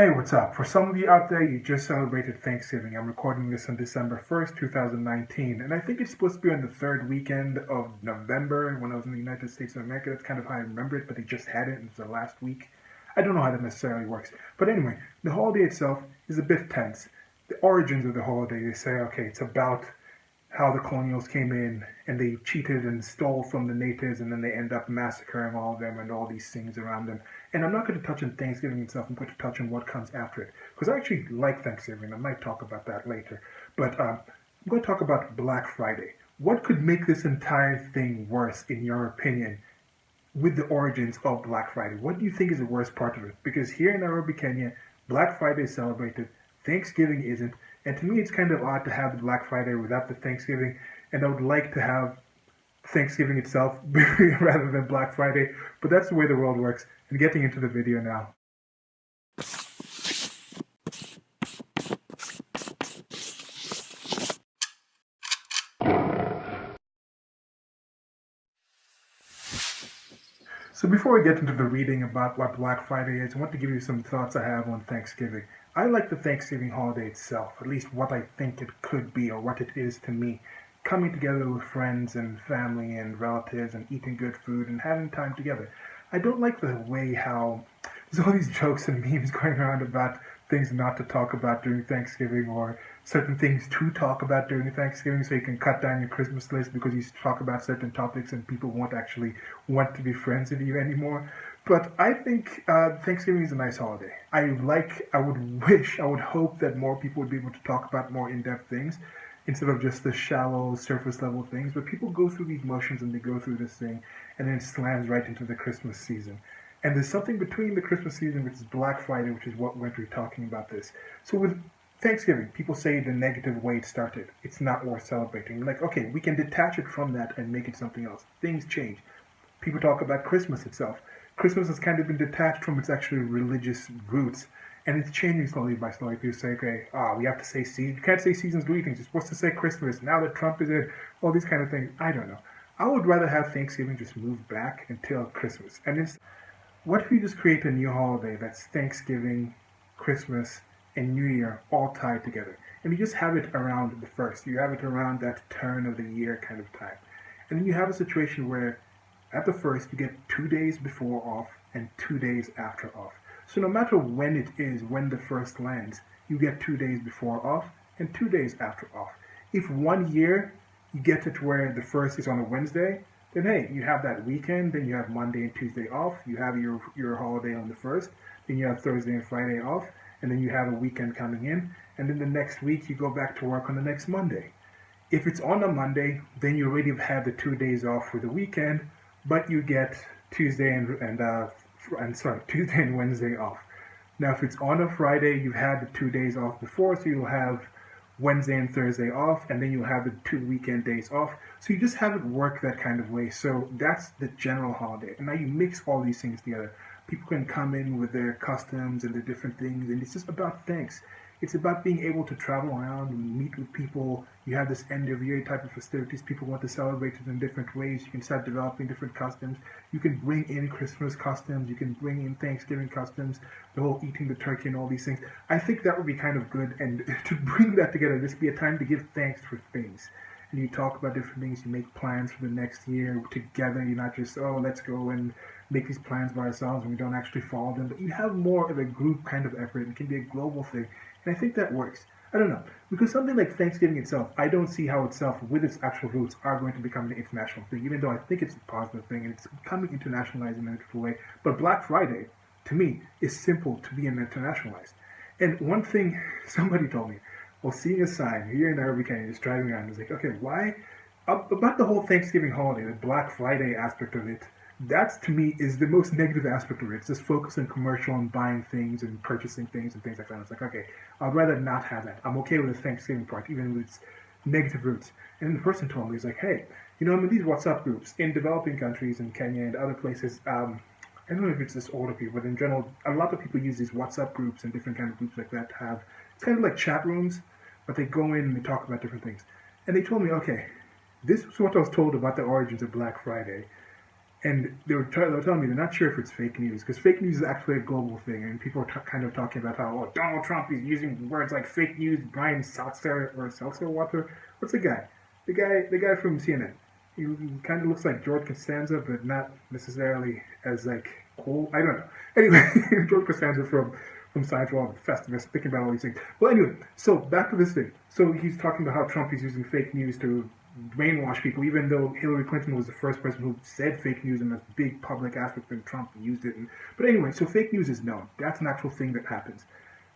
Hey, what's up? For some of you out there, you just celebrated Thanksgiving. I'm recording this on December 1st, 2019, and I think it's supposed to be on the third weekend of November when I was in the United States of America. That's kind of how I remember it, but they just had it, and it's the last week. I don't know how that necessarily works. But anyway, the holiday itself is a bit tense. The origins of the holiday, they say, okay, it's about how the colonials came in and they cheated and stole from the natives and then they end up massacring all of them and all these things around them. And I'm not going to touch on Thanksgiving itself. I'm going to touch on what comes after it because I actually like Thanksgiving. I might talk about that later. But I'm going to talk about Black Friday. What could make this entire thing worse, in your opinion, with the origins of Black Friday? What do you think is the worst part of it? Because here in Nairobi, Kenya, Black Friday is celebrated, Thanksgiving isn't. And to me, it's kind of odd to have the Black Friday without the Thanksgiving. And I would like to have Thanksgiving itself rather than Black Friday. But that's the way the world works. And getting into the video now. So before we get into the reading about what Black Friday is, I want to give you some thoughts I have on Thanksgiving. I like the Thanksgiving holiday itself, at least what I think it could be or what it is to me. Coming together with friends and family and relatives and eating good food and having time together. I don't like the way how there's all these jokes and memes going around about things not to talk about during Thanksgiving or certain things to talk about during Thanksgiving so you can cut down your Christmas list because you talk about certain topics and people won't actually want to be friends with you anymore. But I think Thanksgiving is a nice holiday. I would wish, I would hope that more people would be able to talk about more in-depth things instead of just the shallow, surface level things. But people go through these motions and they go through this thing and then it slams right into the Christmas season. And there's something between the Christmas season, which is Black Friday, which is what we're talking about this. So with Thanksgiving, people say the negative way it started. It's not worth celebrating. Like, okay, we can detach it from that and make it something else. Things change. People talk about Christmas itself. Christmas has kind of been detached from its actual religious roots, and it's changing slowly by slowly. People say, okay, we have to say season. You can't say season's greetings. You're supposed to say Christmas. Now that Trump is in, all these kind of things. I don't know. I would rather have Thanksgiving just move back until Christmas. And it's, what if you just create a new holiday that's Thanksgiving, Christmas, and New Year all tied together? And you just have it around the first. You have it around that turn of the year kind of time. And then you have a situation where at the first, you get 2 days before off and 2 days after off. So no matter when it is, when the first lands, you get 2 days before off and 2 days after off. If one year you get it where the first is on a Wednesday, then hey, you have that weekend, then you have Monday and Tuesday off, you have your holiday on the first, then you have Thursday and Friday off, and then you have a weekend coming in, and then the next week you go back to work on the next Monday. If it's on a Monday, then you already have had the 2 days off for the weekend, but you get Tuesday Tuesday and Wednesday off. Now, if it's on a Friday, you've had the 2 days off before, so you'll have Wednesday and Thursday off, and then you'll have the 2 weekend days off. So you just have it work that kind of way. So that's the general holiday. And now you mix all these things together. People can come in with their customs and their different things, and it's just about thanks. It's about being able to travel around and meet with people. You have this end of year type of festivities. People want to celebrate it in different ways. You can start developing different customs. You can bring in Christmas customs. You can bring in Thanksgiving customs, the whole eating the turkey and all these things. I think that would be kind of good. And to bring that together, this would be a time to give thanks for things. And you talk about different things. You make plans for the next year together. You're not just, oh, let's go and make these plans by ourselves and we don't actually follow them. But you have more of a group kind of effort. It can be a global thing. And I think that works. I don't know. Because something like Thanksgiving itself, I don't see how itself, with its actual roots, are going to become an international thing, even though I think it's a positive thing and it's becoming internationalized in a different way. But Black Friday, to me, is simple to be internationalized. And one thing somebody told me, well, seeing a sign here in Nairobi, Kenya, just driving around, I was like, okay, why? About the whole Thanksgiving holiday, the Black Friday aspect of it, that to me is the most negative aspect of it. It's just focus on commercial and buying things and purchasing things and things like that. It's like, okay, I'd rather not have that. I'm okay with the Thanksgiving part, even with its negative roots. And the person told me, he's like, hey, I'm in these WhatsApp groups in developing countries in Kenya and other places. I don't know if it's just older people, but in general, a lot of people use these WhatsApp groups and different kind of groups like that to have, it's kind of like chat rooms, but they go in and they talk about different things. And they told me, okay, this was what I was told about the origins of Black Friday. And they were telling me they're not sure if it's fake news because fake news is actually a global thing, and people are kind of talking about how Donald Trump is using words like fake news. Brian Seltzer water. What's the guy? The guy from CNN. He kind of looks like George Costanza, but not necessarily as like cool. I don't know. Anyway, George Costanza from Seinfeld, Festivus, thinking about all these things. Well, anyway, so back to this thing. So he's talking about how Trump is using fake news to brainwash people, even though Hillary Clinton was the first person who said fake news in a big public aspect, and Trump used it. But anyway, so fake news is known. That's an actual thing that happens.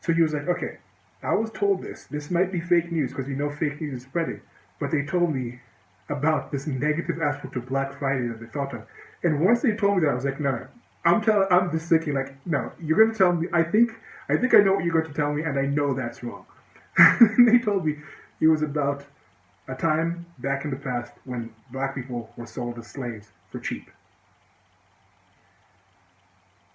So he was like, okay, I was told this. This might be fake news because we know fake news is spreading. But they told me about this negative aspect of Black Friday that they thought of. And once they told me that, I was like, no. I'm just thinking like, no, you're going to tell me, I think I know what you're going to tell me, and I know that's wrong. They told me it was about a time back in the past when black people were sold as slaves for cheap.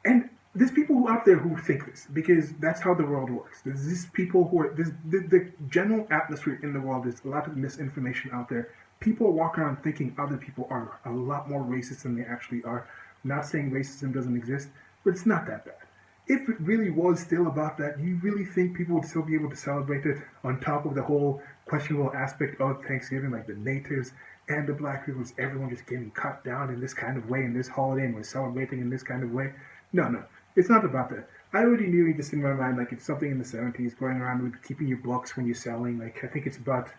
And there's people out there who think this because that's how the world works. There's these people who are the general atmosphere in the world is a lot of misinformation out there. People walk around thinking other people are a lot more racist than they actually are. I'm not saying racism doesn't exist, but it's not that bad. If it really was still about that, do you really think people would still be able to celebrate it on top of the whole questionable aspect of Thanksgiving, like the natives and the black people, is everyone just getting cut down in this kind of way in this holiday and we're celebrating in this kind of way? No, it's not about that. I already knew it just in my mind, like it's something in the 70s, going around with keeping your books when you're selling. Like I think it's about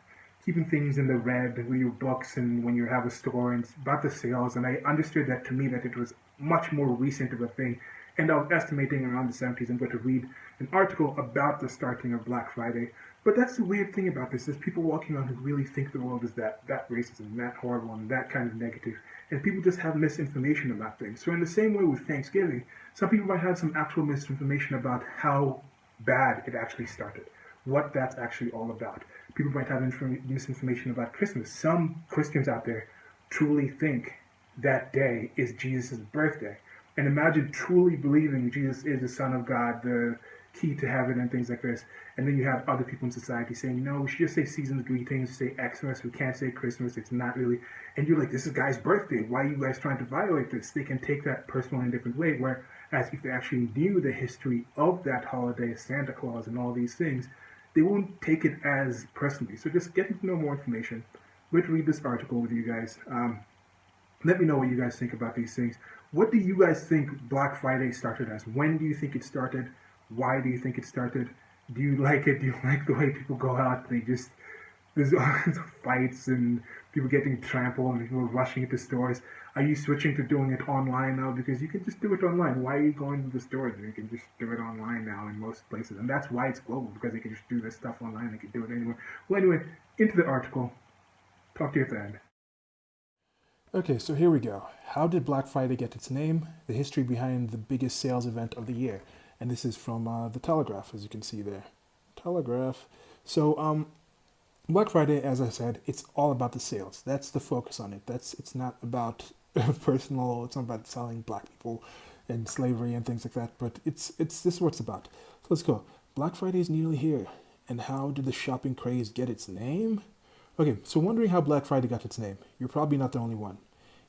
keeping things in the red with your books and when you have a store, and it's about the sales. And I understood that to me that it was much more recent of a thing. And I was estimating around the 70s I'm going to read an article about the starting of Black Friday. But that's the weird thing about this. There's people walking around who really think the world is that racist and that horrible and that kind of negative. And people just have misinformation about things. So in the same way with Thanksgiving, some people might have some actual misinformation about how bad it actually started, what that's actually all about. People might have misinformation about Christmas. Some Christians out there truly think that day is Jesus' birthday. And imagine truly believing Jesus is the Son of God, the key to heaven and things like this. And then you have other people in society saying, no, we should just say season's greetings, say Xmas, we can't say Christmas, it's not really. And you're like, this is guy's birthday. Why are you guys trying to violate this? They can take that personally in a different way, whereas if they actually knew the history of that holiday, Santa Claus and all these things, they won't take it as personally. So just getting to know more information. I'm going to read this article with you guys. Let me know what you guys think about these things. What do you guys think Black Friday started as? When do you think it started? Why do you think it started? Do you like it? Do you like the way people go out? There's all kinds of fights and people getting trampled and people rushing into stores. Are you switching to doing it online now? Because you can just do it online. Why are you going to the stores? You can just do it online now in most places. And that's why it's global, because they can just do this stuff online. They can do it anywhere. Well, anyway, into the article. Talk to you at the end. Okay, so here we go. How did Black Friday get its name? The history behind the biggest sales event of the year. And this is from The Telegraph, as you can see there. Telegraph. So, Black Friday, as I said, it's all about the sales. That's the focus on it. It's not about personal, it's not about selling black people and slavery and things like that, but it's this is what it's about. So let's go. Black Friday is nearly here. And how did the shopping craze get its name? Okay, so wondering how Black Friday got its name. You're probably not the only one.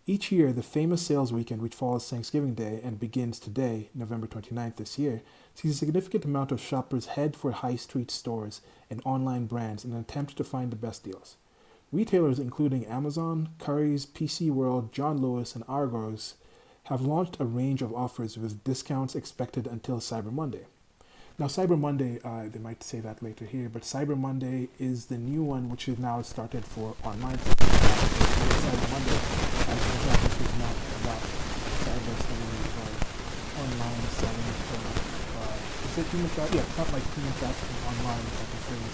Each year, the famous sales weekend, which follows Thanksgiving Day and begins today, November 29th this year, sees a significant amount of shoppers head for high street stores and online brands in an attempt to find the best deals. Retailers including Amazon, Currys, PC World, John Lewis, and Argos have launched a range of offers with discounts expected until Cyber Monday. Now, Cyber Monday, they might say that later here, but Cyber Monday is the new one which is now started for online. Cyber Monday, as this is not about cyber selling or online selling for, is it human trafficking? Yeah, it's not like human trafficking online type of things.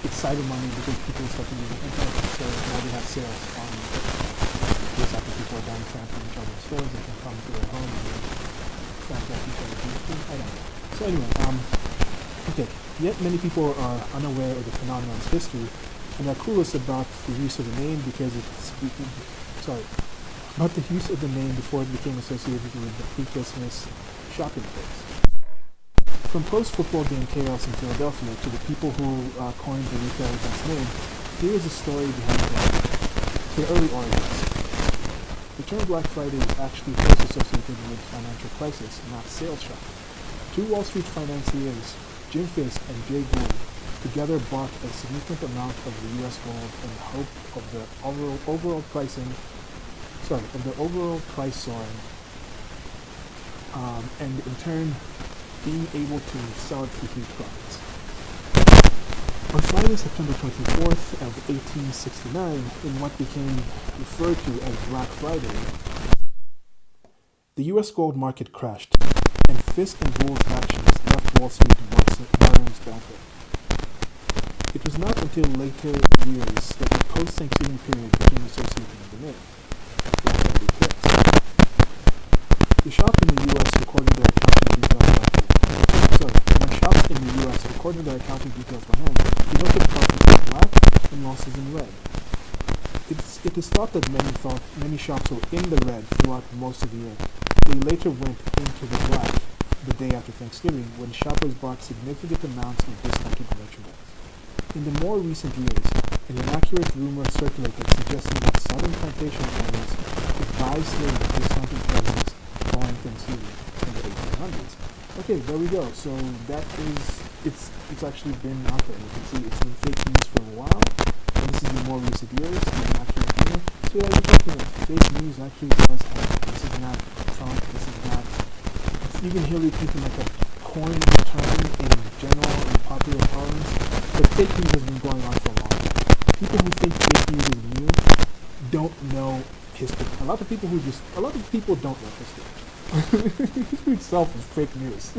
It's Cyber Monday because people start using the internet, so now they have sales on this after people are done trampling each other's stores, they can come to their home and trample each other's things. I don't know. So anyway, okay, yet many people are unaware of the phenomenon's history and are clueless about the use of the name because about the use of the name before it became associated with the pre-Christmas shopping phase. From post-football game chaos in Philadelphia to the people who coined the retail event's name, here is a story behind the early origins. The term Black Friday is actually closely associated with financial crisis, not sales shopping. Two Wall Street financiers, Jim Fisk and Jay Gould, together bought a significant amount of the U.S. gold in the hope of the overall price soaring, and in turn being able to sell it for huge profits. On Friday, September 24th of 1869, in what became referred to as Black Friday, the U.S. gold market crashed, and Fisk and Gould's actions left Wall Street borrowings bankrupt. It was not until later years that the post-Thanksgiving period became associated with the name, Black Friday Plus. The shop in the U.S. recorded their accounting details by hand. When shops in the U.S. recorded their accounting details by hand, they noted profits in black and losses in red. It is thought that many shops were in the red throughout most of the year. They later went into the black the day after Thanksgiving, when shoppers bought significant amounts of discounted merchandise. In the more recent years, an inaccurate rumor circulated suggesting that southern plantation owners could buy slaves at discounted prices following Thanksgiving in the 1800s. Okay, there we go. So that is, it's actually been out there. You can see it's been fake news for a while, and this is the more recent years, the inaccurate rumor. So yeah, you're looking at fake news actually does happen. This is not Trump, this is not, even Hillary Clinton like a coined term in general and popular parlance, but fake news has been going on for a long time. People who think fake news is new don't know history. A lot of people don't know history. History itself is fake news.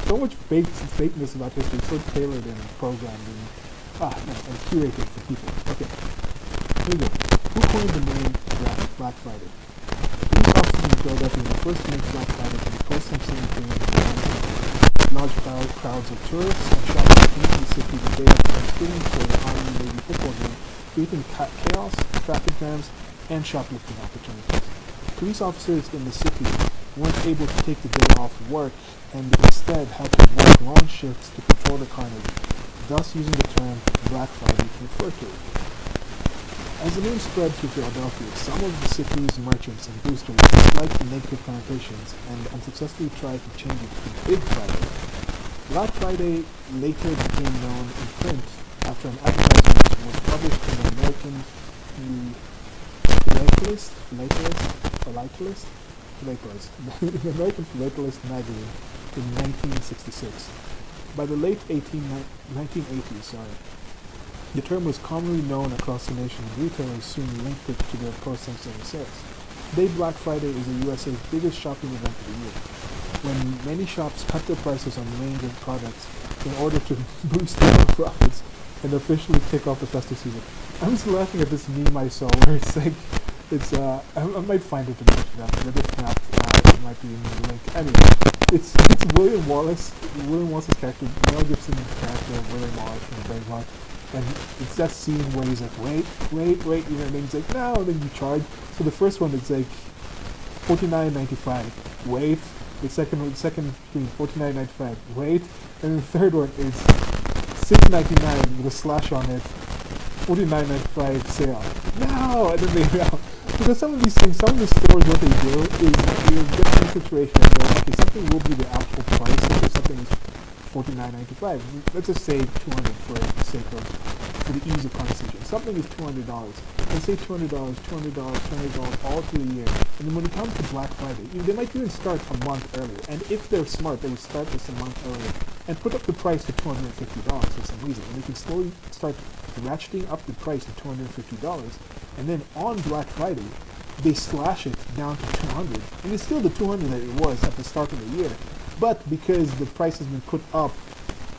So much fakeness about history, so tailored and programmed and curated for people. Okay, here we go. Who coined the name Black Friday? Police officers in Philadelphia were the first to make Black Friday to be post-Thanksgiving period. Large crowds of tourists and shoppers came to the city the day after Thanksgiving for the Army-Navy football game, creating chaos, traffic jams, and shoplifting opportunities. Police officers in the city weren't able to take the day off work and instead had to work long shifts to control the carnage, thus using the term Black Friday to refer to it. As the name spread through Philadelphia, some of the city's merchants and boosters disliked the negative connotations and unsuccessfully tried to change it to Big Friday. Black Friday later became known in print after an advertisement was published in the American Philatelist magazine in 1966. By the late 1980s, the term was commonly known across the nation, and retailers soon linked it to their post-Thanksgiving sales. Today, Black Friday is the USA's biggest shopping event of the year, when many shops cut their prices on a range of products in order to boost their profits and officially kick off the festive season. I'm just laughing at this meme I saw where it's like, I might find it to mention that, but if not, it might be in the link. Anyway, it's William Wallace's character, Mel Gibson's character, William Wallace from Braveheart, and it's that scene where he's like, wait, you know, and then he's like, no, and then you charge. So the first one is like $49.95, wait. The second screen, $49.95, wait. And the third one is $6.99 with a slash on it, $49.95 sale. No, and then they know. Because some of these things, some of the stores, what they do is you get in a situation where okay, something will be the actual price, so something is $49.95. Let's just say $200 for the sake of, for the ease of conversation. Something is $200. Let's say $200 all through the year. And then when it comes to Black Friday, they might even start a month earlier. And if they're smart, they would start this a month earlier and put up the price to $250 for some reason. And they can slowly start ratcheting up the price to $250. And then on Black Friday, they slash it down to $200. And it's still the $200 that it was at the start of the year. But because the price has been put up,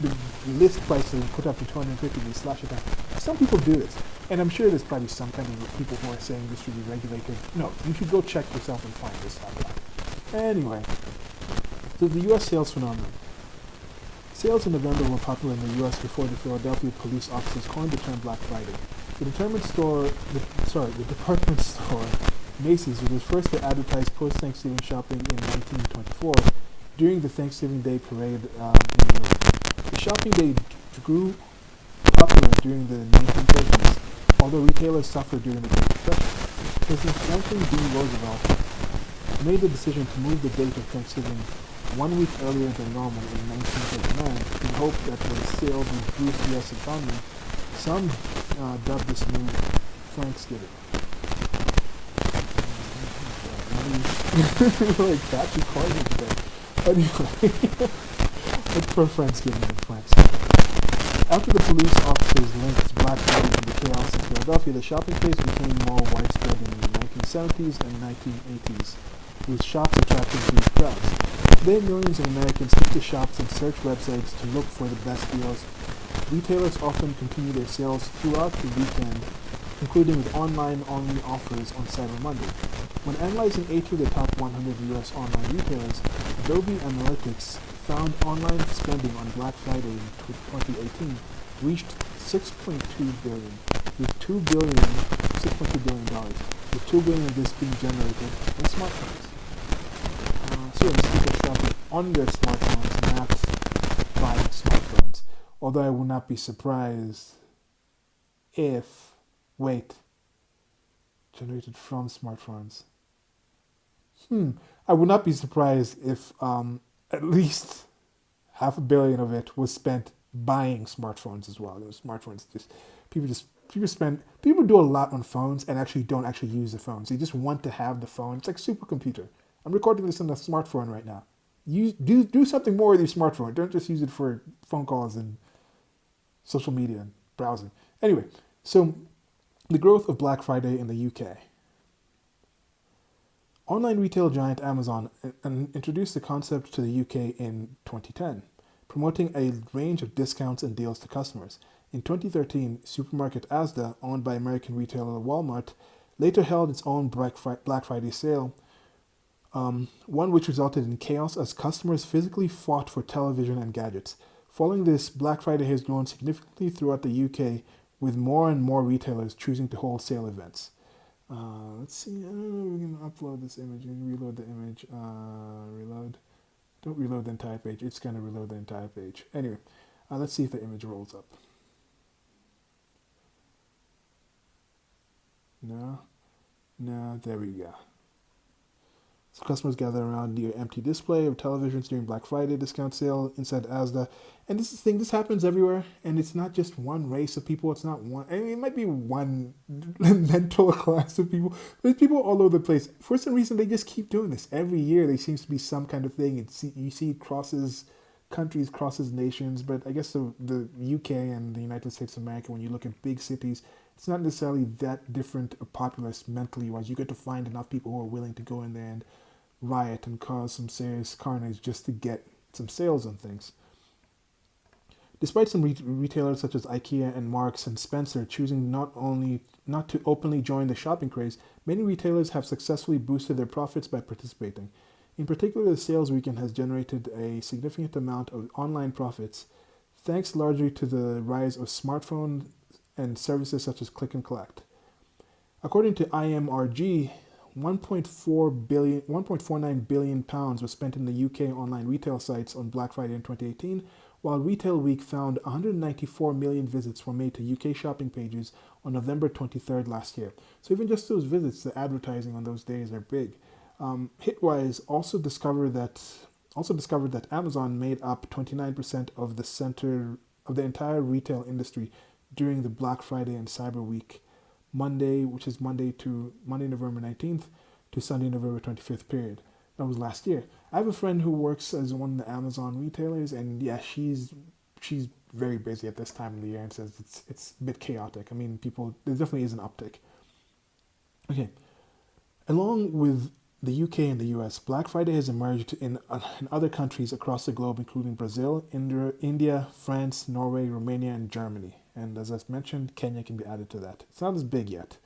the list price has been put up to $250, they slash it down. Some people do this. And I'm sure there's probably some kind of people who are saying this should be regulated. No, you should go check yourself and find this out. Anyway, so the U.S. sales phenomenon. Sales in November were popular in the U.S. before the Philadelphia police officers coined the term Black Friday. The department store, Macy's, was first to advertise post-Thanksgiving shopping in 1924 during the Thanksgiving Day parade in New York. The shopping day grew popular during the 1930s, although retailers suffered during the Great Depression. President Franklin D. Roosevelt made the decision to move the date of Thanksgiving 1 week earlier than normal in 1939 in hope that the sales would boost the U.S. economy. Some dubbed this move Thanksgiving. Like catchy cardinal today. Anyway, it's for Friendsgiving and Thanksgiving. After the police officers linked Black Friday to the chaos in Philadelphia, the shopping craze became more widespread in the 1970s and 1980s, with shops attracting huge crowds. Today, millions of Americans stick to shops and search websites to look for the best deals. Retailers often continue their sales throughout the weekend, including with online-only offers on Cyber Monday. When analyzing 80 of the top 100 U.S. online retailers, Adobe Analytics found online spending on Black Friday in 2018 reached $6.2 billion, with $6.2 billion, with $2 billion of this being generated in smartphones. So people shopping on their smartphones, not buying smartphones. Although I would not be surprised if, generated from smartphones. I would not be surprised if at least $500 million of it was spent buying smartphones as well. Those smartphones people do a lot on phones and actually don't actually use the phones. They just want to have the phone. It's like a supercomputer. I'm recording this on a smartphone right now. Do something more with your smartphone. Don't just use it for phone calls and social media and browsing. Anyway, so the growth of Black Friday in the UK. Online retail giant Amazon introduced the concept to the UK in 2010, promoting a range of discounts and deals to customers. In 2013, supermarket Asda, owned by American retailer Walmart, later held its own Black Friday sale, one which resulted in chaos as customers physically fought for television and gadgets. Following this, Black Friday has grown significantly throughout the UK, with more and more retailers choosing to hold sale events. Let's see. I don't know if we can upload this image and reload the image. Reload. Don't reload the entire page. It's going to reload the entire page. Anyway, let's see if the image rolls up. No, there we go. So customers gather around near empty display of televisions during Black Friday discount sale inside Asda. And this happens everywhere. And it's not just one race of people. It's not one, it might be one mental class of people. There's people all over the place. For some reason, they just keep doing this. Every year, there seems to be some kind of thing. You see it crosses countries, crosses nations. But I guess the UK and the United States of America, when you look at big cities, it's not necessarily that different a populace mentally wise. You get to find enough people who are willing to go in there and riot and cause some serious carnage just to get some sales on things. Despite some retailers such as IKEA and Marks and Spencer choosing not to openly join the shopping craze, many retailers have successfully boosted their profits by participating. In particular, the sales weekend has generated a significant amount of online profits, thanks largely to the rise of smartphone and services such as click and collect. According to IMRG, £1.49 billion was spent in the UK online retail sites on Black Friday in 2018, while Retail Week found 194 million visits were made to UK shopping pages on November 23rd last year. So even just those visits, the advertising on those days are big. Hitwise also discovered that Amazon made up 29% of the entire retail industry during the Black Friday and Cyber Week, Monday November 19th to Sunday, November 25th period. That was last year. I have a friend who works as one of the Amazon retailers, and yeah, she's very busy at this time of the year and says it's a bit chaotic. I mean, there definitely is an uptick. Okay. Along with the UK and the US, Black Friday has emerged in other countries across the globe, including Brazil, India, France, Norway, Romania, and Germany. And as I've mentioned, Kenya can be added to that. It's not as big yet.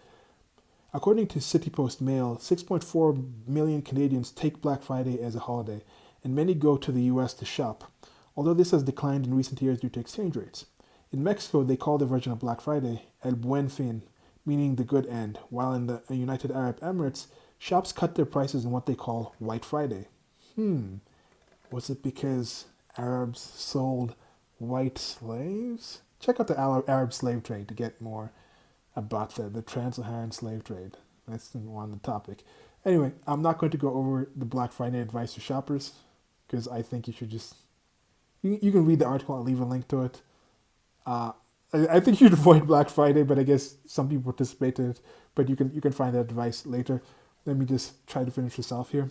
According to City Post Mail, 6.4 million Canadians take Black Friday as a holiday, and many go to the US to shop, although this has declined in recent years due to exchange rates. In Mexico, they call the version of Black Friday El Buen Fin, meaning the good end, while in the United Arab Emirates, shops cut their prices on what they call White Friday. Was it because Arabs sold white slaves? Check out the Arab slave trade to get more about the trans-Saharan slave trade. That's on the topic. Anyway, I'm not going to go over the Black Friday advice to shoppers because I think you should just you can read the article. I'll leave a link to it. Uh, I think you should avoid Black Friday, but I guess some people participate in it. But you can find that advice later. Let me just try to finish this off here.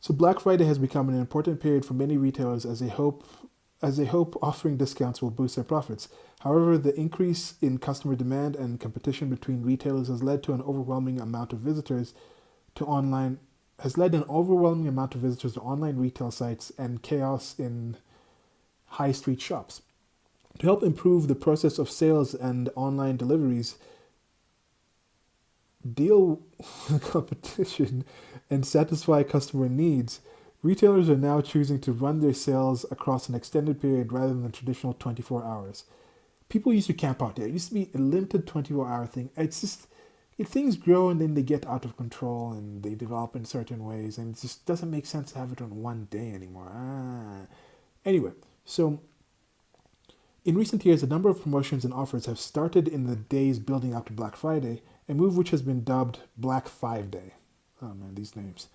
So Black Friday has become an important period for many retailers as they hope offering discounts will boost their profits. However, the increase in customer demand and competition between retailers has led to an overwhelming amount of visitors to online retail sites and chaos in high street shops. To help improve the process of sales and online deliveries, deal with competition, and satisfy customer needs, retailers are now choosing to run their sales across an extended period rather than the traditional 24 hours. People used to camp out there. It used to be a limited 24-hour thing. It's just, things grow and then they get out of control and they develop in certain ways, and it just doesn't make sense to have it on one day anymore. Anyway, so in recent years, a number of promotions and offers have started in the days building up to Black Friday, a move which has been dubbed Black 5 Day. Oh man, these names.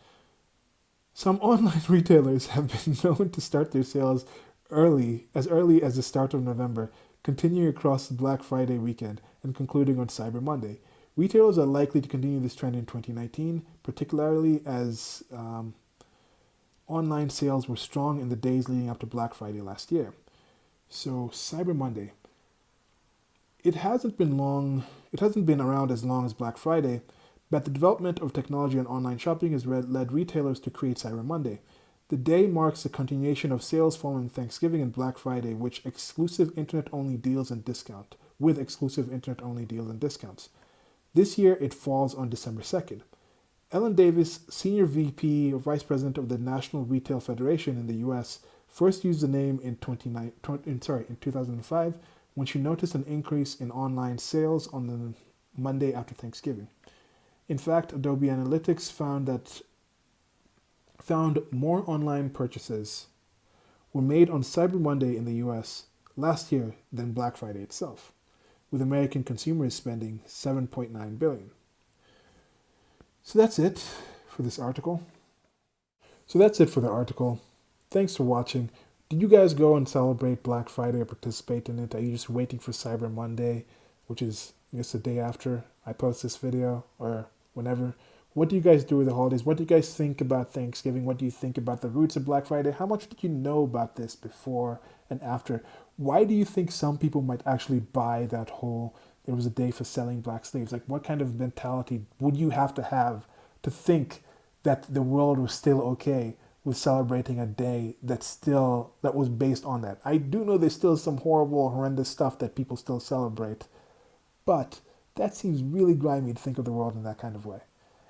Some online retailers have been known to start their sales early as the start of November, continuing across the Black Friday weekend and concluding on Cyber Monday. Retailers are likely to continue this trend in 2019, particularly as online sales were strong in the days leading up to Black Friday last year. So Cyber Monday. It hasn't been around as long as Black Friday, but the development of technology and online shopping has led retailers to create Cyber Monday. The day marks the continuation of sales following Thanksgiving and Black Friday, with exclusive internet-only deals and discounts. This year, it falls on December 2nd. Ellen Davis, Senior VP or Vice President of the National Retail Federation in the U.S., first used the name in 2005 when she noticed an increase in online sales on the Monday after Thanksgiving. In fact, Adobe Analytics found more online purchases were made on Cyber Monday in the US last year than Black Friday itself, with American consumers spending $7.9 billion. So that's it for this article. Thanks for watching. Did you guys go and celebrate Black Friday or participate in it? Are you just waiting for Cyber Monday, which is, I guess, the day after I post this video or whenever? What do you guys do with the holidays? What do you guys think about Thanksgiving? What do you think about the roots of Black Friday? How much did you know about this before and after? Why do you think some people might actually buy that whole, there was a day for selling black slaves? Like, what kind of mentality would you have to think that the world was still okay with celebrating a day that was based on that? I do know there's still some horrible, horrendous stuff that people still celebrate, but that seems really grimy to think of the world in that kind of way.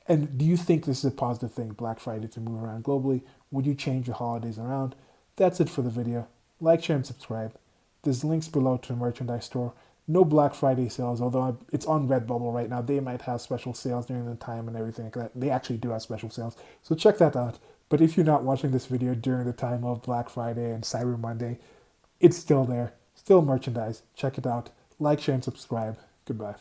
And do you think this is a positive thing, Black Friday, to move around globally? Would you change your holidays around? That's it for the video. Like, share, and subscribe. There's links below to the merchandise store. No Black Friday sales, although it's on Redbubble right now. They might have special sales during the time and everything like that. They actually do have special sales, so check that out. But if you're not watching this video during the time of Black Friday and Cyber Monday, it's still there. Still merchandise. Check it out. Like, share, and subscribe. Goodbye.